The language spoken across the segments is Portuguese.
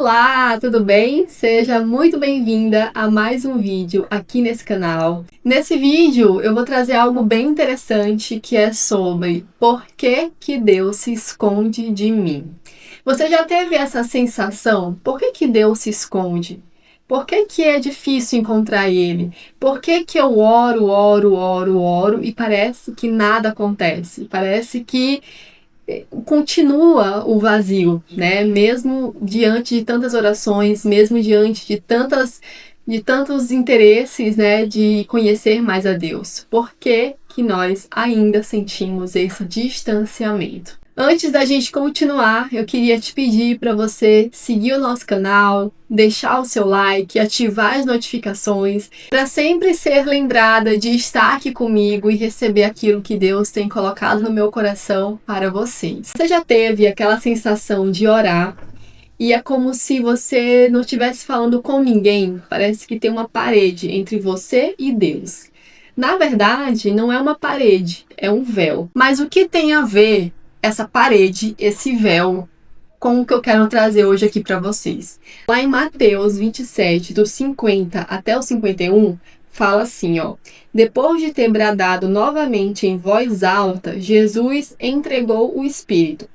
Olá, tudo bem? Seja muito bem-vinda a mais um vídeo aqui nesse canal. Nesse vídeo eu vou trazer algo bem interessante que é sobre por que Deus se esconde de mim. Você já teve essa sensação? Por que Deus se esconde? Por que é difícil encontrar Ele? Por que eu oro e parece que nada acontece? Parece que continua o vazio, né? Mesmo diante de tantas orações, mesmo diante de tantos interesses, né, de conhecer mais a Deus. Por que nós ainda sentimos esse distanciamento? Antes da gente continuar, eu queria te pedir para você seguir o nosso canal, deixar o seu like, ativar as notificações, para sempre ser lembrada de estar aqui comigo e receber aquilo que Deus tem colocado no meu coração para vocês. Você já teve aquela sensação de orar e é como se você não estivesse falando com ninguém? Parece que tem uma parede entre você e Deus. Na verdade, não é uma parede, é um véu. Mas o que tem a ver essa parede, esse véu, com o que eu quero trazer hoje aqui para vocês? Lá em Mateus 27, do 50 até o 51, fala assim, ó: depois de ter bradado novamente em voz alta, Jesus entregou o Espírito.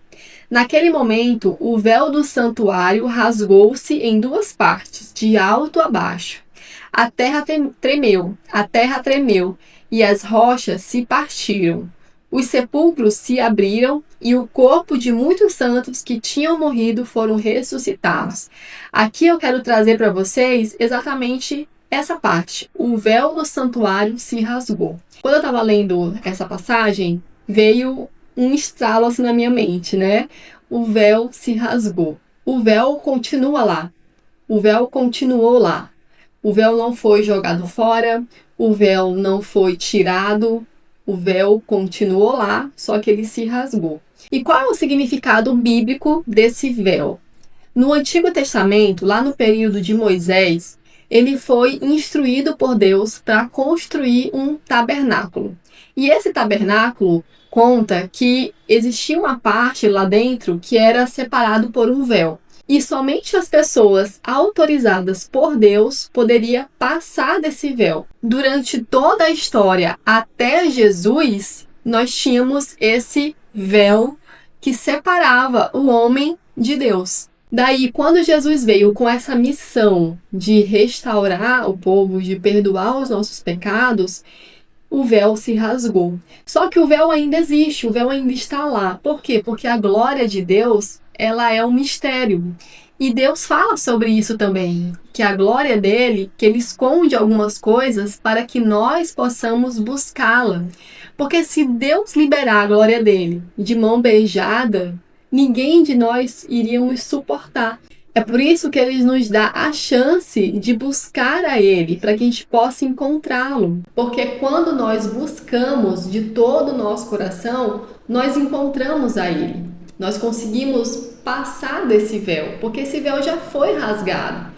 Naquele momento, o véu do santuário rasgou-se em duas partes, de alto a baixo. A terra tremeu, e as rochas se partiram. Os sepulcros se abriram e o corpo de muitos santos que tinham morrido foram ressuscitados. Aqui eu quero trazer para vocês exatamente essa parte. O véu do santuário se rasgou. Quando eu estava lendo essa passagem, veio um estalo assim na minha mente, né? O véu se rasgou. O véu continua lá. O véu continuou lá. O véu não foi jogado fora, o véu não foi tirado, o véu continuou lá, só que ele se rasgou. E qual é o significado bíblico desse véu? No Antigo Testamento, lá no período de Moisés, ele foi instruído por Deus para construir um tabernáculo. E esse tabernáculo conta que existia uma parte lá dentro que era separado por um véu. E somente as pessoas autorizadas por Deus poderiam passar desse véu. Durante toda a história até Jesus, nós tínhamos esse véu que separava o homem de Deus. Daí, quando Jesus veio com essa missão de restaurar o povo, de perdoar os nossos pecados, o véu se rasgou. Só que o véu ainda existe, o véu ainda está lá. Por quê? Porque a glória de Deus, ela é um mistério. E Deus fala sobre isso também, que a glória dele, que ele esconde algumas coisas para que nós possamos buscá-la. Porque se Deus liberar a glória dele de mão beijada, ninguém de nós iríamos suportar. É por isso que ele nos dá a chance de buscar a ele, para que a gente possa encontrá-lo. Porque quando nós buscamos de todo o nosso coração, nós encontramos a ele. Nós conseguimos passar desse véu, porque esse véu já foi rasgado.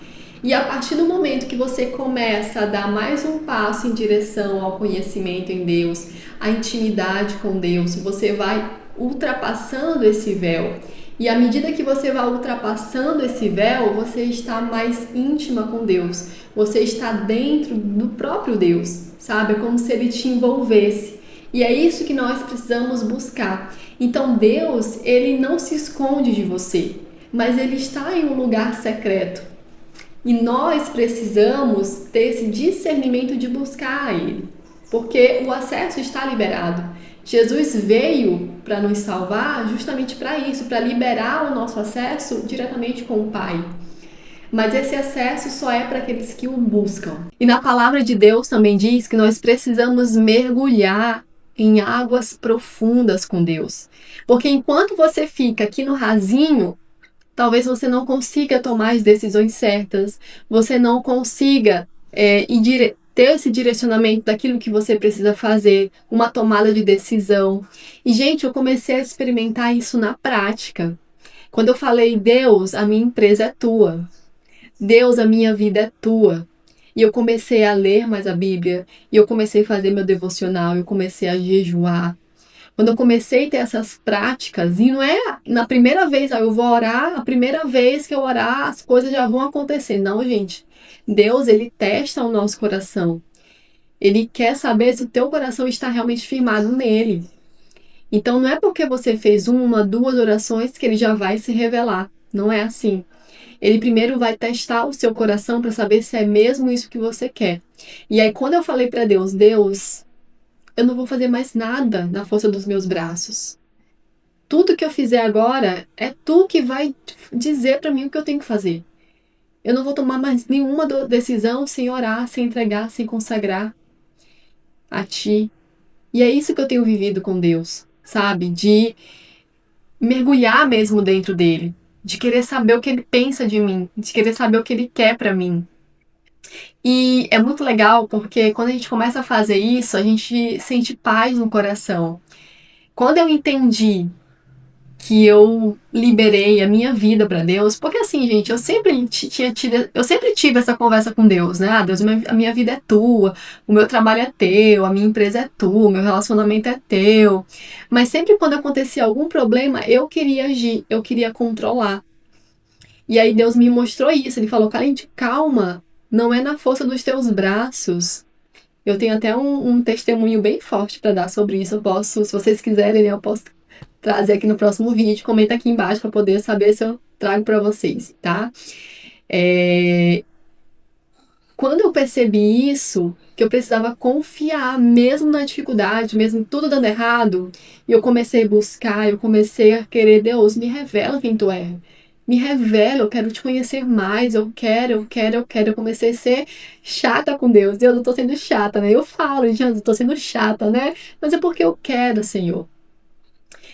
E a partir do momento que você começa a dar mais um passo em direção ao conhecimento em Deus, à intimidade com Deus, você vai ultrapassando esse véu. E à medida que você vai ultrapassando esse véu, você está mais íntima com Deus. Você está dentro do próprio Deus, sabe? É como se ele te envolvesse. E é isso que nós precisamos buscar. Então Deus, ele não se esconde de você, mas ele está em um lugar secreto. E nós precisamos ter esse discernimento de buscar a ele, porque o acesso está liberado. Jesus veio para nos salvar justamente para isso, para liberar o nosso acesso diretamente com o Pai. Mas esse acesso só é para aqueles que o buscam. E na palavra de Deus também diz que nós precisamos mergulhar em águas profundas com Deus. Porque enquanto você fica aqui no rasinho, talvez você não consiga tomar as decisões certas, você não consiga ter esse direcionamento daquilo que você precisa fazer, uma tomada de decisão. E, gente, eu comecei a experimentar isso na prática. Quando eu falei, Deus, a minha empresa é tua. Deus, a minha vida é tua. E eu comecei a ler mais a Bíblia, e eu comecei a fazer meu devocional, eu comecei a jejuar. Quando eu comecei a ter essas práticas, e não é na primeira vez, eu vou orar, a primeira vez que eu orar, as coisas já vão acontecer. Não, gente. Deus, ele testa o nosso coração. Ele quer saber se o teu coração está realmente firmado nele. Então, não é porque você fez uma, duas orações que ele já vai se revelar. Não é assim. Ele primeiro vai testar o seu coração para saber se é mesmo isso que você quer. E aí, quando eu falei para Deus, Deus, eu não vou fazer mais nada na força dos meus braços. Tudo que eu fizer agora é tu que vai dizer para mim o que eu tenho que fazer. Eu não vou tomar mais nenhuma decisão sem orar, sem entregar, sem consagrar a ti. E é isso que eu tenho vivido com Deus, sabe? De mergulhar mesmo dentro dele, de querer saber o que ele pensa de mim, de querer saber o que ele quer para mim. E é muito legal porque quando a gente começa a fazer isso, a gente sente paz no coração. Quando eu entendi que eu liberei a minha vida para Deus, porque assim, gente, eu sempre tive essa conversa com Deus, né? Ah, Deus, a minha vida é tua, o meu trabalho é teu, a minha empresa é tua, o meu relacionamento é teu. Mas sempre quando acontecia algum problema, eu queria agir, eu queria controlar. E aí Deus me mostrou isso, ele falou, Calente, calma, não é na força dos teus braços. Eu tenho até um testemunho bem forte para dar sobre isso. Eu posso, se vocês quiserem, eu posso trazer aqui no próximo vídeo. Comenta aqui embaixo para poder saber se eu trago para vocês, tá? Quando eu percebi isso, que eu precisava confiar, mesmo na dificuldade, mesmo tudo dando errado, e eu comecei a buscar, eu comecei a querer, Deus, me revela quem tu é. Me revela, eu quero te conhecer mais, eu quero. Eu comecei a ser chata com Deus. Deus, eu tô sendo chata, né? Eu falo, gente, eu tô sendo chata, né? Mas é porque eu quero, Senhor.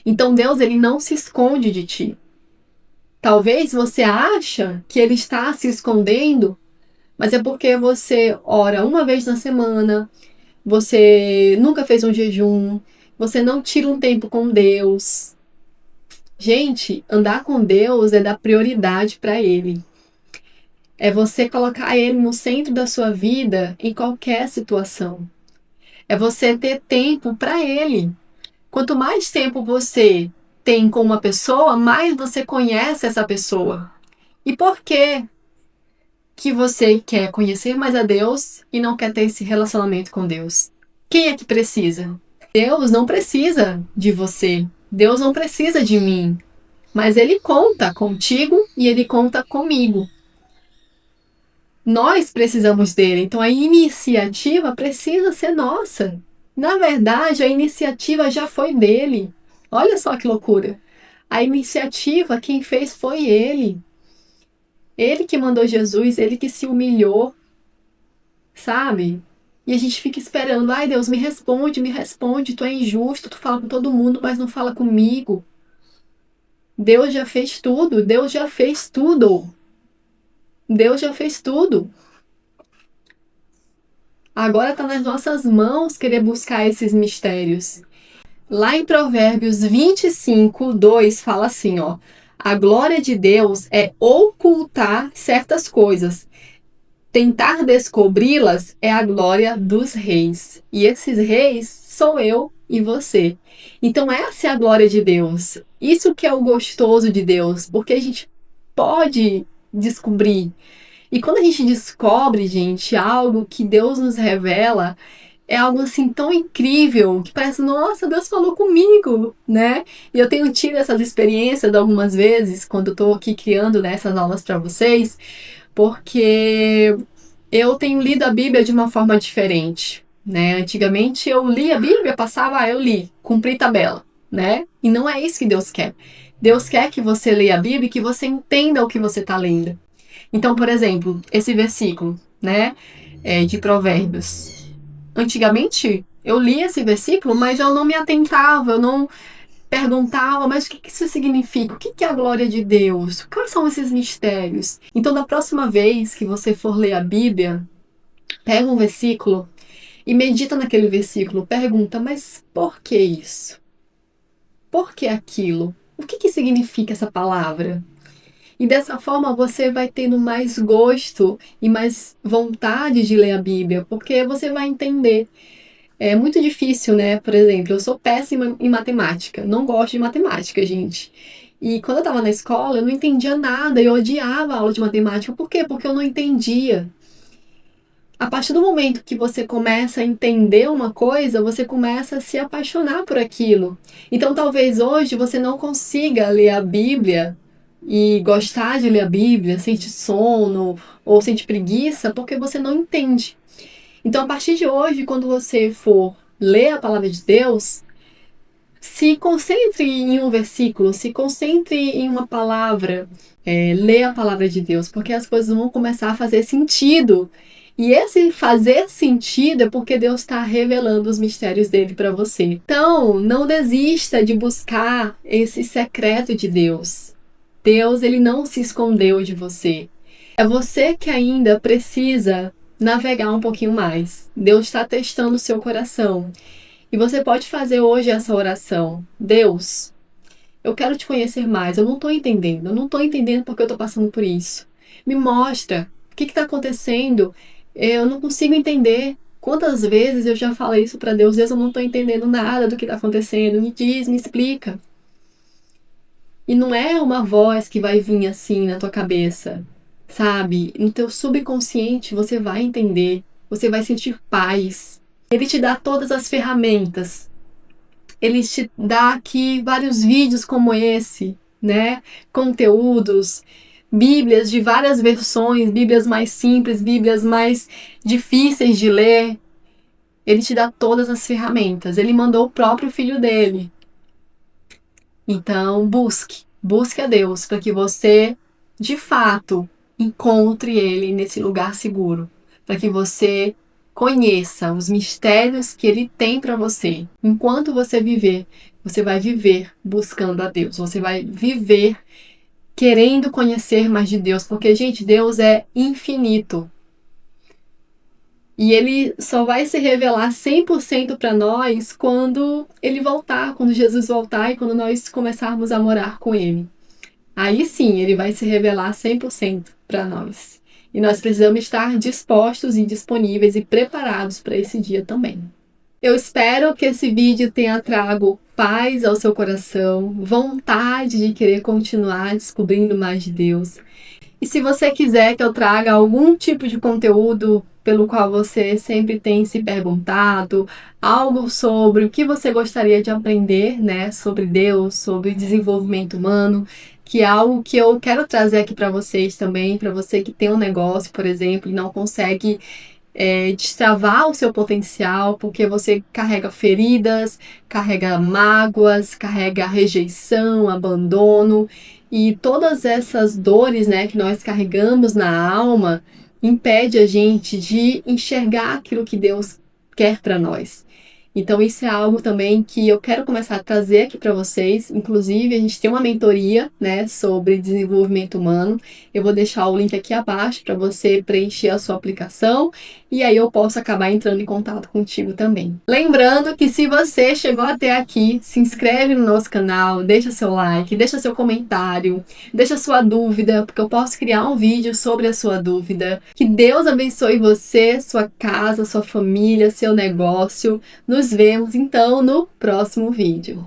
Então Deus, ele não se esconde de ti. Talvez você acha que ele está se escondendo, mas é porque você ora uma vez na semana, você nunca fez um jejum, você não tira um tempo com Deus. Gente, andar com Deus é dar prioridade para Ele. É você colocar Ele no centro da sua vida em qualquer situação. É você ter tempo para Ele. Quanto mais tempo você tem com uma pessoa, mais você conhece essa pessoa. E por que você quer conhecer mais a Deus e não quer ter esse relacionamento com Deus? Quem é que precisa? Deus não precisa de você. Deus não precisa de mim. Mas Ele conta contigo e Ele conta comigo. Nós precisamos dele. Então a iniciativa precisa ser nossa. Na verdade, a iniciativa já foi dele. Olha só que loucura. A iniciativa, quem fez foi ele. Ele que mandou Jesus, ele que se humilhou, sabe? E a gente fica esperando, ai Deus, me responde, tu é injusto, tu fala com todo mundo, mas não fala comigo. Deus já fez tudo, Deus já fez tudo. Deus já fez tudo. Agora está nas nossas mãos querer buscar esses mistérios. Lá em Provérbios 25, 2 fala assim, ó. A glória de Deus é ocultar certas coisas. Tentar descobri-las é a glória dos reis. E esses reis sou eu e você. Então essa é a glória de Deus. Isso que é o gostoso de Deus, porque a gente pode descobrir. E quando a gente descobre, gente, algo que Deus nos revela, é algo assim tão incrível que parece, nossa, Deus falou comigo, né? E eu tenho tido essas experiências algumas vezes quando eu tô aqui criando, né, essas aulas para vocês, porque eu tenho lido a Bíblia de uma forma diferente, né? Antigamente eu li a Bíblia, passava, eu li, cumpri tabela, né? E não é isso que Deus quer. Deus quer que você leia a Bíblia e que você entenda o que você está lendo. Então, por exemplo, esse versículo, né, de Provérbios. Antigamente, eu lia esse versículo, mas eu não me atentava, eu não perguntava, mas o que isso significa? O que é a glória de Deus? Quais são esses mistérios? Então, da próxima vez que você for ler a Bíblia, pega um versículo e medita naquele versículo. Pergunta, mas por que isso? Por que aquilo? O que significa essa palavra? E dessa forma você vai tendo mais gosto e mais vontade de ler a Bíblia, porque você vai entender. É muito difícil, né? Por exemplo, eu sou péssima em matemática, não gosto de matemática, gente. E quando eu estava na escola, eu não entendia nada, eu odiava a aula de matemática. Por quê? Porque eu não entendia. A partir do momento que você começa a entender uma coisa, você começa a se apaixonar por aquilo. Então, talvez hoje você não consiga ler a Bíblia e gostar de ler a Bíblia, sente sono ou sente preguiça, porque você não entende. Então, a partir de hoje, quando você for ler a palavra de Deus, se concentre em um versículo, se concentre em uma palavra, lê a palavra de Deus, porque as coisas vão começar a fazer sentido. E esse fazer sentido é porque Deus está revelando os mistérios dele para você. Então, não desista de buscar esse secreto de Deus. Deus, ele não se escondeu de você. É você que ainda precisa navegar um pouquinho mais. Deus está testando o seu coração. E você pode fazer hoje essa oração. Deus, eu quero te conhecer mais. Eu não estou entendendo. Eu não estou entendendo porque eu estou passando por isso. Me mostra o que está acontecendo. Eu não consigo entender. Quantas vezes eu já falei isso para Deus? Deus, eu não estou entendendo nada do que está acontecendo. Me diz, me explica. E não é uma voz que vai vir assim na tua cabeça, sabe? No teu subconsciente você vai entender. Você vai sentir paz. Ele te dá todas as ferramentas. Ele te dá aqui vários vídeos como esse, né? Conteúdos, bíblias de várias versões, bíblias mais simples, bíblias mais difíceis de ler. Ele te dá todas as ferramentas. Ele mandou o próprio filho dele. Então, busque a Deus para que você, de fato, encontre ele nesse lugar seguro, para que você conheça os mistérios que ele tem para você. Enquanto você viver, você vai viver buscando a Deus, você vai viver querendo conhecer mais de Deus, porque, gente, Deus é infinito. E ele só vai se revelar 100% para nós quando ele voltar, quando Jesus voltar e quando nós começarmos a morar com ele. Aí sim, ele vai se revelar 100% para nós. E nós precisamos estar dispostos e disponíveis e preparados para esse dia também. Eu espero que esse vídeo tenha trago paz ao seu coração, vontade de querer continuar descobrindo mais de Deus. E se você quiser que eu traga algum tipo de conteúdo pelo qual você sempre tem se perguntado, algo sobre o que você gostaria de aprender, né, sobre Deus, sobre desenvolvimento humano, que é algo que eu quero trazer aqui para vocês também, para você que tem um negócio, por exemplo, e não consegue destravar o seu potencial, porque você carrega feridas, carrega mágoas, carrega rejeição, abandono, e todas essas dores, né, que nós carregamos na alma, impede a gente de enxergar aquilo que Deus quer para nós. Então isso é algo também que eu quero começar a trazer aqui para vocês. Inclusive, a gente tem uma mentoria, né, sobre desenvolvimento humano. Eu vou deixar o link aqui abaixo para você preencher a sua aplicação e aí eu posso acabar entrando em contato contigo também. Lembrando que se você chegou até aqui, se inscreve no nosso canal, deixa seu like, deixa seu comentário, deixa sua dúvida, porque eu posso criar um vídeo sobre a sua dúvida. Que Deus abençoe você, sua casa, sua família, seu negócio. Nos vemos então no próximo vídeo.